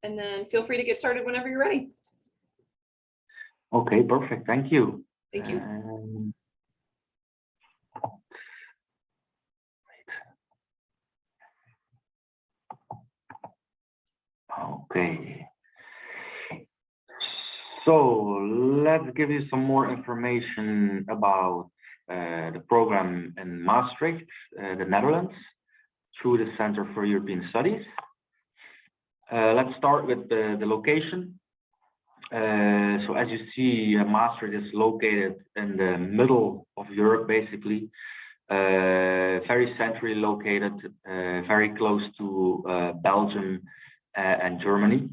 and then feel free to get started whenever you're ready. Okay, perfect. Thank you. Thank you. Okay. So let's give you some more information about the program in Maastricht, the Netherlands, through the Center for European Studies. Let's start with the location. So as you see, Maastricht is located in the middle of Europe, basically, very centrally located, very close to Belgium and Germany.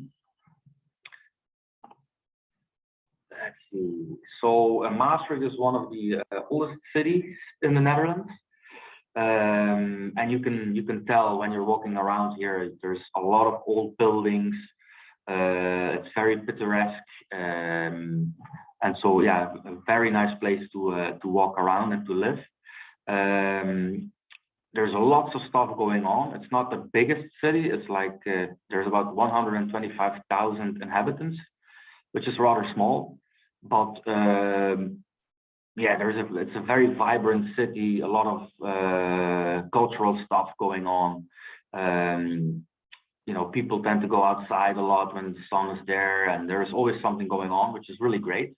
Let's see. So Maastricht is one of the oldest cities in the Netherlands. And you can tell when you're walking around here, there's a lot of old buildings. It's very picturesque, and so yeah, a very nice place to walk around and to live. There's lots of stuff going on. It's not the biggest city. It's like there's about 125,000 inhabitants, which is rather small. But yeah, it's a very vibrant city. A lot of cultural stuff going on. You know, people tend to go outside a lot when the sun is there, and there's always something going on, which is really great.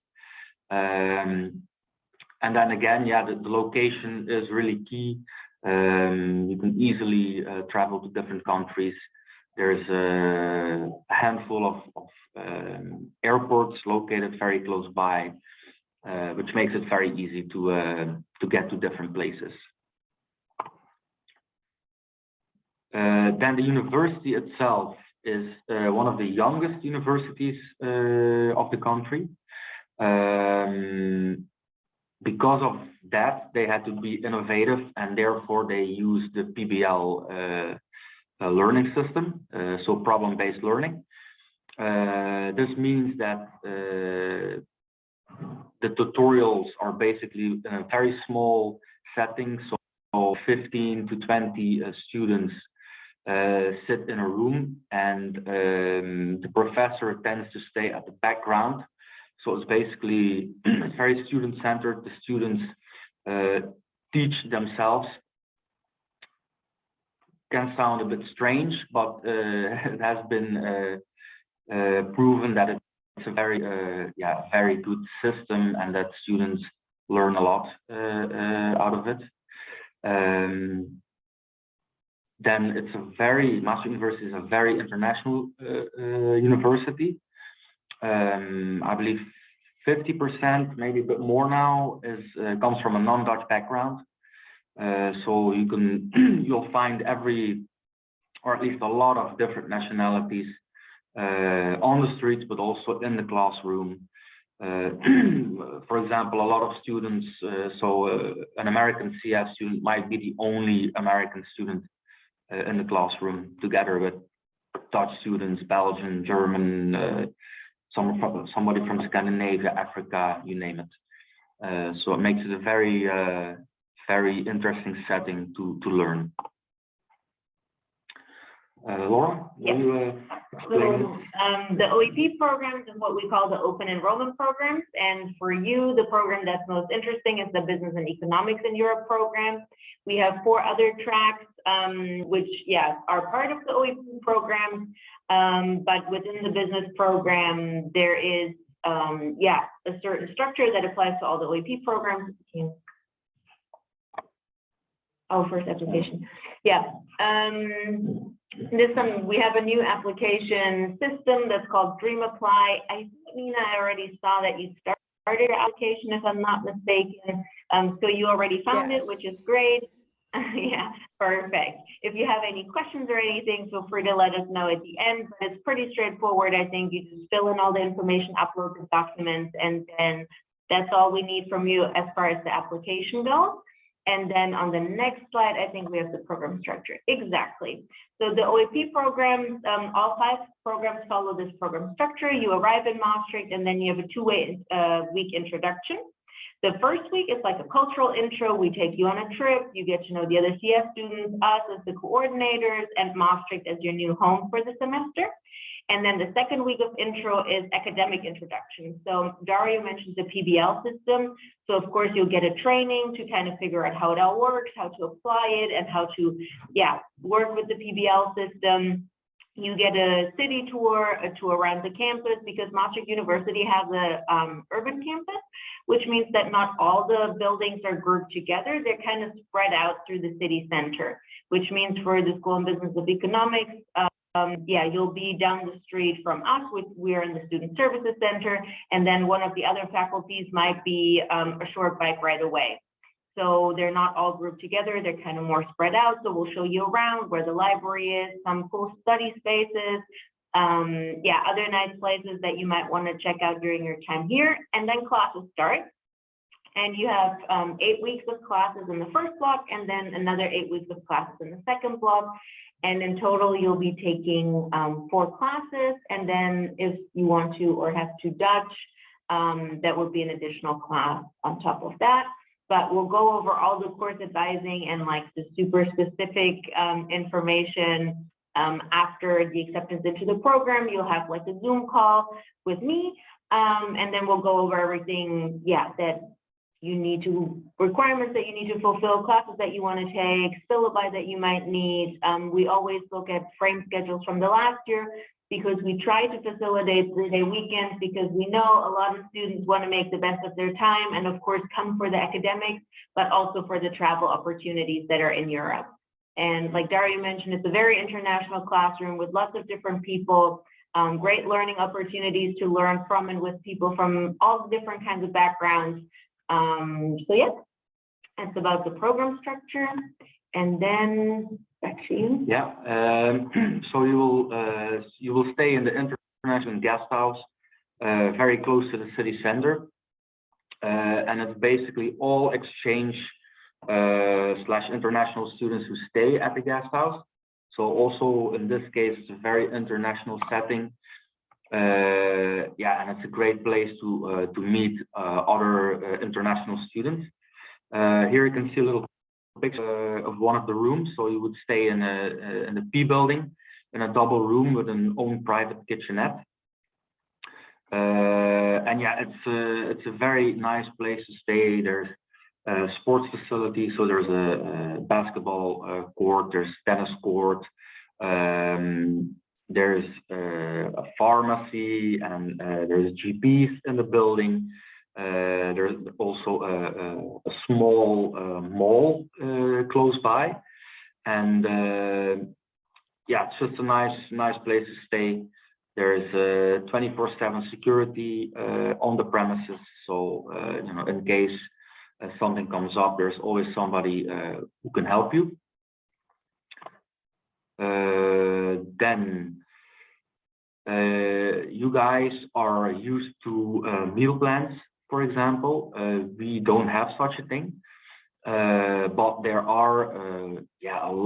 And then again, yeah, the location is really key. You can easily travel to different countries. There's a handful of airports located very close by, which makes it very easy to get to different places. Then the university itself is one of the youngest universities of the country. Because of that, they had to be innovative, and therefore they used the PBL learning system, so problem-based learning. This means that the tutorials are basically in a very small setting, so 15 to 20 students sit in a room, and the professor tends to stay at the background. So it's basically it's very student-centered. The students teach themselves. Can sound a bit strange, but it has been proven that it's a very very good system, and that students learn a lot out of it. Then it's Maastricht University is a very international university. I believe 50%, maybe a bit more now, comes from a non-Dutch background. So you'll find or at least a lot of different nationalities on the streets, but also in the classroom. For example, a lot of students, an American CES student might be the only American student in the classroom, together with Dutch students, Belgian, German, somebody from Scandinavia, Africa, you name it. So it makes it a very, very interesting setting to learn. Laura, yes. Will you explain? So the OEP programs is what we call the open enrollment programs. And for you, the program that's most interesting is the Business and Economics in Europe program. We have 4 other tracks, which, are part of the OEP program. But within the business program, there is, a certain structure that applies to all the OEP programs. First application. Yeah. We have a new application system that's called Dream Apply. I think, Nina, I already saw that you started your application, if I'm not mistaken. So you already found it, which is great. Yeah, perfect. If you have any questions or anything, feel free to let us know at the end. But it's pretty straightforward. I think you just fill in all the information, upload the documents, and then that's all we need from you as far as the application goes. And then on the next slide, I think we have the program structure. Exactly. So the OEP programs, all 5 programs follow this program structure. You arrive in Maastricht, and then you have a 2-week introduction. The first week is like a cultural intro. We take you on a trip. You get to know the other CS students, us as the coordinators, and Maastricht as your new home for the semester. And then the second week of intro is academic introduction. So Dario mentioned the PBL system. So of course you'll get a training to kind of figure out how it all works, how to apply it, and how to, work with the PBL system. You get a city tour, a tour around the campus, because Maastricht University has a urban campus, which means that not all the buildings are grouped together. They're kind of spread out through the city center, which means for the School of Business of Economics, you'll be down the street from us, which we are in the Student Services Center, and then one of the other faculties might be a short bike ride away. So they're not all grouped together, they're kind of more spread out. So we'll show you around where the library is, some cool study spaces, other nice places that you might want to check out during your time here. And then classes start. And you have 8 weeks of classes in the first block, and then another 8 weeks of classes in the second block. And in total, you'll be taking 4 classes. And then if you want to or have to Dutch, that would be an additional class on top of that. But we'll go over all the course advising and like the super specific information after the acceptance into the program. You'll have like a Zoom call with me, and then we'll go over everything, that you need to, requirements that you need to fulfill, classes that you want to take, syllabi that you might need. We always look at frame schedules from the last year, because we try to facilitate 3-day weekends, because we know a lot of students want to make the best of their time and of course come for the academics, but also for the travel opportunities that are in Europe. And like Dario mentioned, it's a very international classroom with lots of different people, great learning opportunities to learn from and with people from all different kinds of backgrounds. That's about the program structure. And then back to you. So you will stay in the international guest house, very close to the city center, and it's basically all exchange / international students who stay at the guest house. So also in this case, it's a very international setting. And it's a great place to meet other international students. Here you can see a little picture of one of the rooms. So you would stay in the P building in a double room with an own private kitchenette. It's a very nice place to stay. There's a sports facility, so there's a basketball court, there's tennis court, there's a pharmacy, and there's GPs in the building. There's also a small mall close by, and it's just a nice place to stay. There's 24/7 security on the premises, so in case something comes up, there's always somebody who can help you. Then you guys are used to meal plans. For example, we don't have such a thing, but there are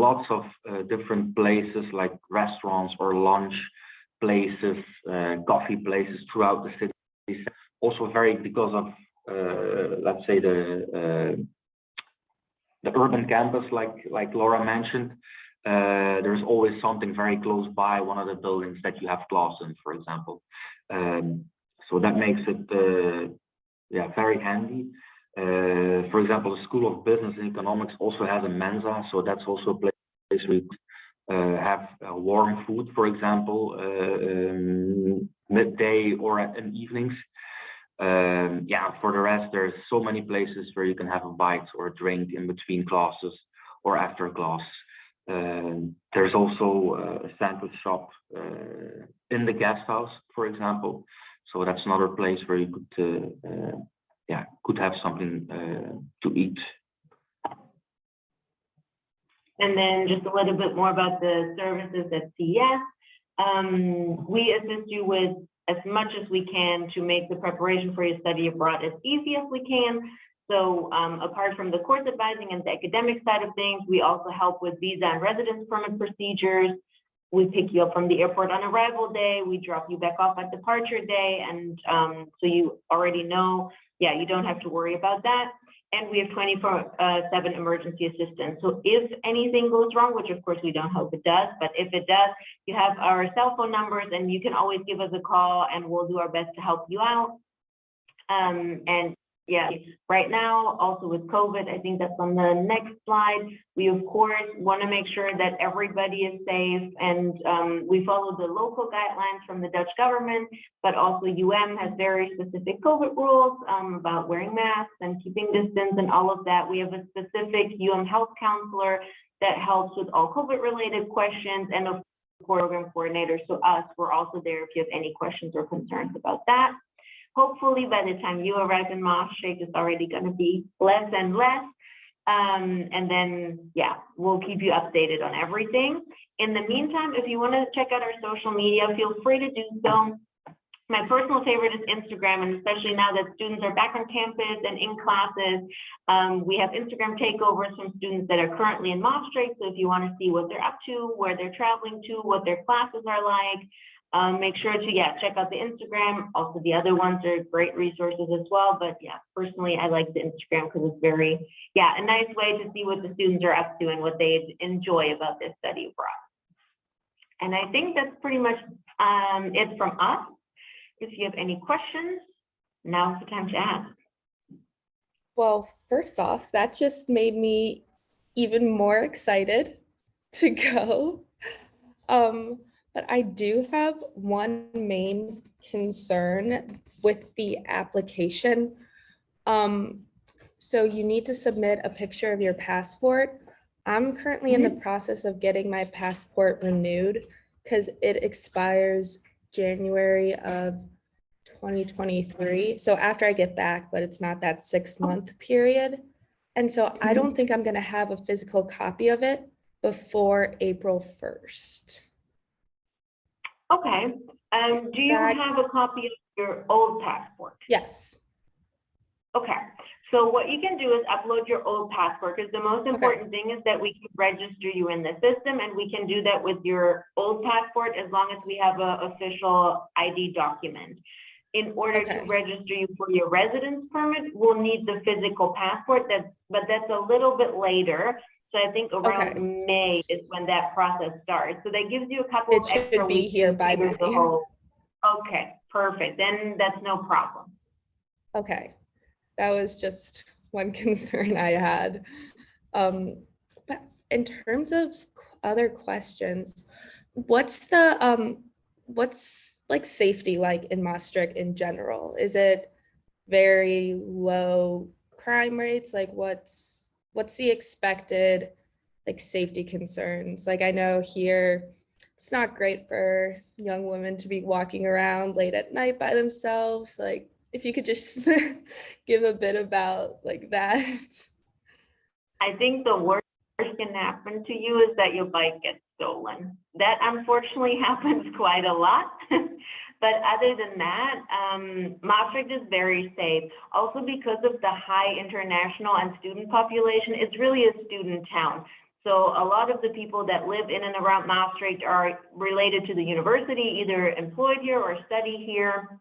lots of different places like restaurants or lunch places, coffee places throughout the city. Also very, because of let's say the urban campus, like Laura mentioned, there's always something very close by one of the buildings that you have class in, for example. So that makes it very handy. For example, the School of Business and Economics also has a Mensa, so that's also a place where you have warm food, for example, midday or in evenings. For the rest, there's so many places where you can have a bite or a drink in between classes or after class. There's also a sandwich shop in the guest house, for example. So that's another place where you could have something to eat. And then just a little bit more about the services at CES. We assist you with as much as we can to make the preparation for your study abroad as easy as we can. So apart from the course advising and the academic side of things, we also help with visa and residence permit procedures. We pick you up from the airport on arrival day, we drop you back off at departure day, and so you already know, you don't have to worry about that. and we have 24/7 emergency assistance. So if anything goes wrong, which of course we don't hope it does, but if it does, you have our cell phone numbers and you can always give us a call and we'll do our best to help you out. And yeah, right now, also with COVID, I think that's on the next slide. We of course want to make sure that everybody is safe, and we follow the local guidelines from the Dutch government, but also has very specific COVID rules about wearing masks and keeping distance and all of that. We have a specific health counselor that helps with all COVID related questions, and of course program coordinators. So we're also there if you have any questions or concerns about that. Hopefully by the time you arrive in Maastricht, it's already going to be less and less. And then, yeah, we'll keep you updated on everything. In the meantime, if you want to check out our social media, feel free to do so. My personal favorite is Instagram, and especially now that students are back on campus and in classes, we have Instagram takeovers from students that are currently in Maastricht. So if you want to see what they're up to, where they're traveling to, what their classes are like, make sure to, check out the Instagram. Also, the other ones are great resources as well. But yeah, personally, I like the Instagram because it's very, a nice way to see what the students are up to and what they enjoy about their study abroad. And I think that's pretty much it from us. If you have any questions, now's the time to ask. Well, first off, that just made me even more excited to go. But I do have one main concern with the application. So you need to submit a picture of your passport. I'm currently in the process of getting my passport renewed because it expires January of 2023. So after I get back, but it's not that 6-month period. And so I don't think I'm going to have a physical copy of it before April 1st. Okay. Do you have a copy of your old passport? Yes. Okay. So what you can do is upload your old passport, because the most important thing is that we can register you in the system, and we can do that with your old passport as long as we have an official ID document. In order to register you for your residence permit, we'll need the physical passport, but that's a little bit later. So I think around May is when that process starts. So that gives you a couple of extra weeks. It should be here by May. Okay, perfect. Then that's no problem. Okay, that was just one concern I had. But in terms of other questions, what's the like safety like in Maastricht in general? Is it very low crime rates? Like what's the expected like safety concerns? Like I know here it's not great for young women to be walking around late at night by themselves. Like if you could just give a bit about like that. I think the worst can happen to you is that your bike gets stolen. That unfortunately happens quite a lot. But other than that, Maastricht is very safe. Also because of the high international and student population, it's really a student town. So a lot of the people that live in and around Maastricht are related to the university, either employed here or study here.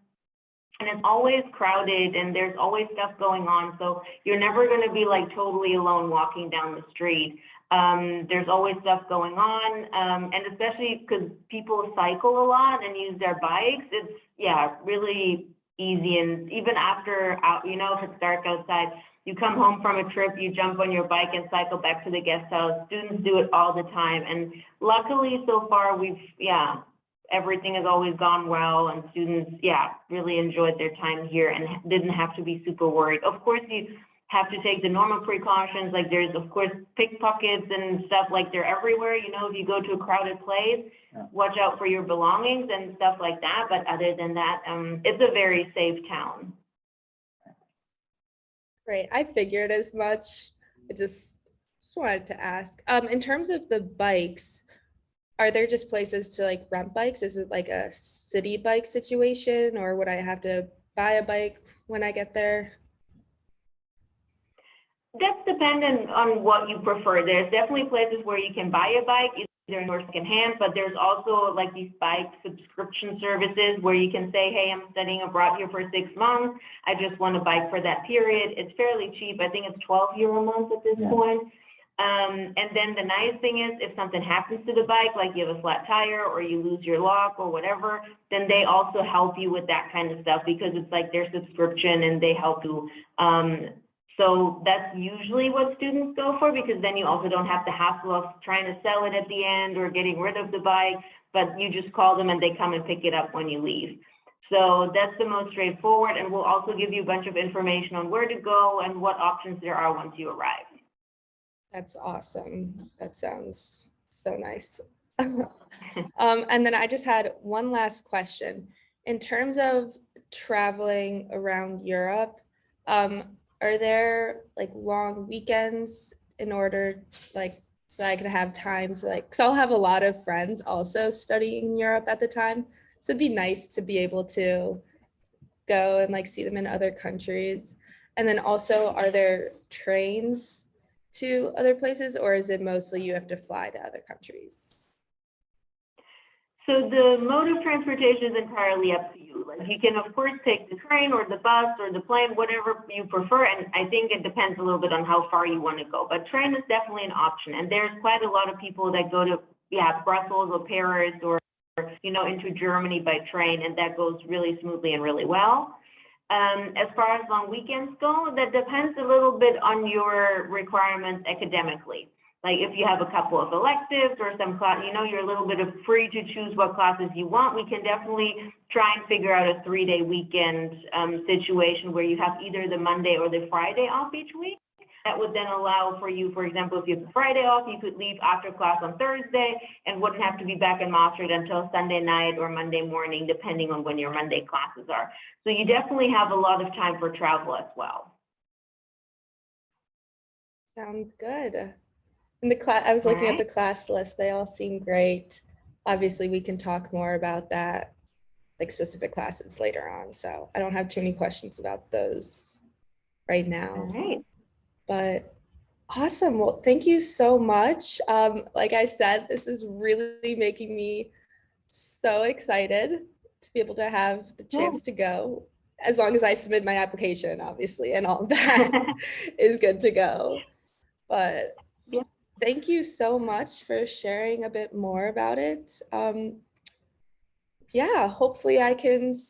And it's always crowded and there's always stuff going on. So you're never going to be like totally alone walking down the street. There's always stuff going on. And especially because people cycle a lot and use their bikes, it's really easy. And even after, if it's dark outside, you come home from a trip, you jump on your bike and cycle back to the guest house. Students do it all the time. And luckily so far everything has always gone well, and students, really enjoyed their time here and didn't have to be super worried. Of course, you have to take the normal precautions, like there's, of course, pickpockets and stuff, like they're everywhere. If you go to a crowded place, watch out for your belongings and stuff like that. But other than that, it's a very safe town. Great, I figured as much. I just wanted to ask. In terms of the bikes, are there just places to like rent bikes? Is it like a city bike situation, or would I have to buy a bike when I get there? That's dependent on what you prefer. There's definitely places where you can buy a bike. either or secondhand, but there's also like these bike subscription services where you can say, hey, I'm studying abroad here for 6 months. I just want a bike for that period. It's fairly cheap. I think it's 12 euro a month at this point. And then the nice thing is if something happens to the bike, like you have a flat tire or you lose your lock or whatever, then they also help you with that kind of stuff because it's like their subscription and they help you. So that's usually what students go for, because then you also don't have the hassle of trying to sell it at the end or getting rid of the bike, but you just call them and they come and pick it up when you leave. So that's the most straightforward, and we'll also give you a bunch of information on where to go and what options there are once you arrive. That's awesome. That sounds so nice. And then I just had one last question. In terms of traveling around Europe, are there like long weekends in order, like, so I could have time to like, because I'll have a lot of friends also studying in Europe at the time. So it'd be nice to be able to go and like see them in other countries. And then also, are there trains to other places, or is it mostly you have to fly to other countries? So the mode of transportation is entirely up to you. Like you can of course take the train or the bus or the plane, whatever you prefer. And I think it depends a little bit on how far you want to go, but train is definitely an option. And there's quite a lot of people that go to, Brussels or Paris or, into Germany by train, and that goes really smoothly and really well. As far as long weekends go, that depends a little bit on your requirements academically. Like if you have a couple of electives or some class, you're a little bit free to choose what classes you want. We can definitely try and figure out a 3-day weekend situation where you have either the Monday or the Friday off each week. That would then allow for you, for example, if you have the Friday off, you could leave after class on Thursday and wouldn't have to be back in Maastricht until Sunday night or Monday morning, depending on when your Monday classes are. So you definitely have a lot of time for travel as well. Sounds good. And the class, I was looking at the class list, they all seem great. Obviously, we can talk more about that, like specific classes later on. So I don't have too many questions about those right now. All right. But awesome. Well, thank you so much. Like I said, this is really making me so excited to be able to have the chance to go, as long as I submit my application, obviously, and all of that is good to go. But thank you so much for sharing a bit more about it. Yeah, hopefully I can see